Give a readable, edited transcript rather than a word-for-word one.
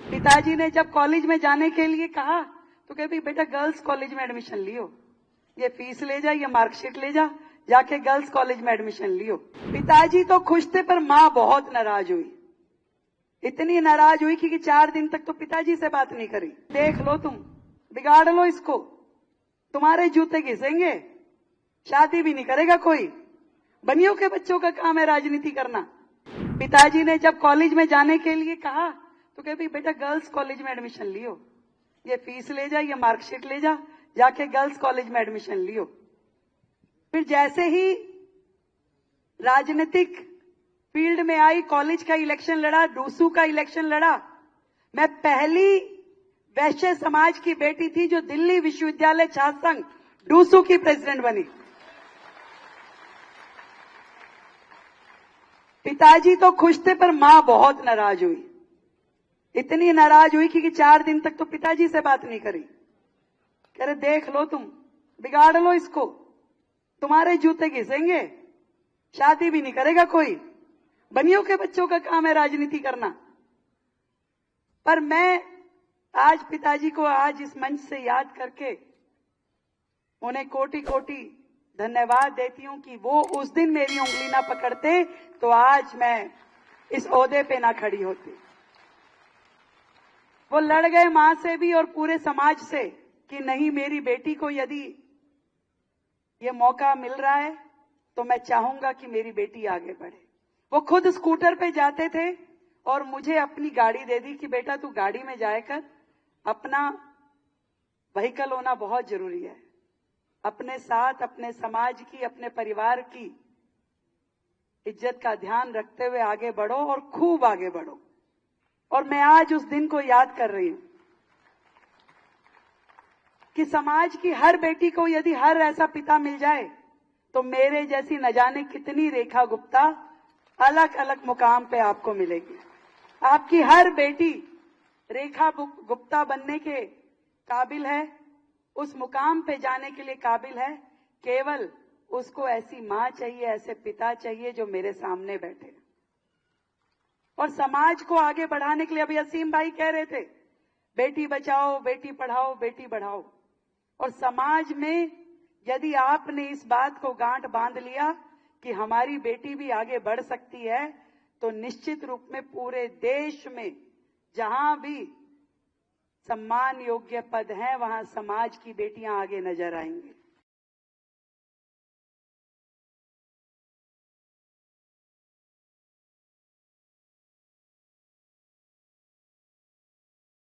पिताजी ने जब कॉलेज में जाने के लिए कहा तो कहती बेटा गर्ल्स कॉलेज में एडमिशन लियो, ये फीस ले जा, ये मार्कशीट ले जा, जाके गर्ल्स कॉलेज में एडमिशन लियो। पिताजी तो खुश थे पर मां बहुत नाराज हुई, इतनी नाराज हुई कि 4 दिन तक तो पिताजी से बात नहीं करी। देख लो तुम, बिगाड़ लो इसको, तुम्हारे जूते घिसेंगे, शादी भी नहीं करेगा कोई, बनियों के बच्चों का काम है राजनीति करना। पिताजी ने जब कॉलेज में जाने के लिए कहा तो कहती बेटा गर्ल्स कॉलेज में एडमिशन लियो, ये फीस ले जा, ये मार्कशीट ले जा, जाके गर्ल्स कॉलेज में एडमिशन लियो। फिर जैसे ही राजनीतिक फील्ड में आई, कॉलेज का इलेक्शन लड़ा, डूसू का इलेक्शन लड़ा, मैं पहली वैश्य समाज की बेटी थी जो दिल्ली विश्वविद्यालय छात्र संघ डूसू की प्रेसिडेंट बनी। पिताजी तो खुश थे पर मां बहुत नाराज हुई, इतनी नाराज हुई कि 4 दिन तक तो पिताजी से बात नहीं करी। कह रहे देख लो तुम, बिगाड़ लो इसको, तुम्हारे जूते घिसेंगे, शादी भी नहीं करेगा कोई, बनियों के बच्चों का काम है राजनीति करना। पर मैं आज पिताजी को आज इस मंच से याद करके उन्हें कोटि कोटि धन्यवाद देती हूं कि वो उस दिन मेरी उंगली ना पकड़ते तो आज मैं इस ओहदे पे ना खड़ी होती। वो लड़ गए मां से भी और पूरे समाज से कि नहीं, मेरी बेटी को यदि ये मौका मिल रहा है तो मैं चाहूंगा कि मेरी बेटी आगे बढ़े। वो खुद स्कूटर पे जाते थे और मुझे अपनी गाड़ी दे दी कि बेटा तू गाड़ी में जाए कर, अपना व्हीकल होना बहुत जरूरी है, अपने साथ अपने समाज की, अपने परिवार की इज्जत का ध्यान रखते हुए आगे बढ़ो और खूब आगे बढ़ो। और मैं आज उस दिन को याद कर रही हूं कि समाज की हर बेटी को यदि हर ऐसा पिता मिल जाए तो मेरे जैसी न जाने कितनी रेखा गुप्ता अलग अलग मुकाम पे आपको मिलेगी। आपकी हर बेटी रेखा गुप्ता बनने के काबिल है, उस मुकाम पे जाने के लिए काबिल है। केवल उसको ऐसी मां चाहिए, ऐसे पिता चाहिए जो मेरे सामने बैठे। और समाज को आगे बढ़ाने के लिए अभी असीम भाई कह रहे थे बेटी बचाओ, बेटी पढ़ाओ, बेटी बढ़ाओ। और समाज में यदि आपने इस बात को गांठ बांध लिया कि हमारी बेटी भी आगे बढ़ सकती है तो निश्चित रूप में पूरे देश में जहां भी सम्मान योग्य पद हैं वहां समाज की बेटियां आगे नजर आएंगी।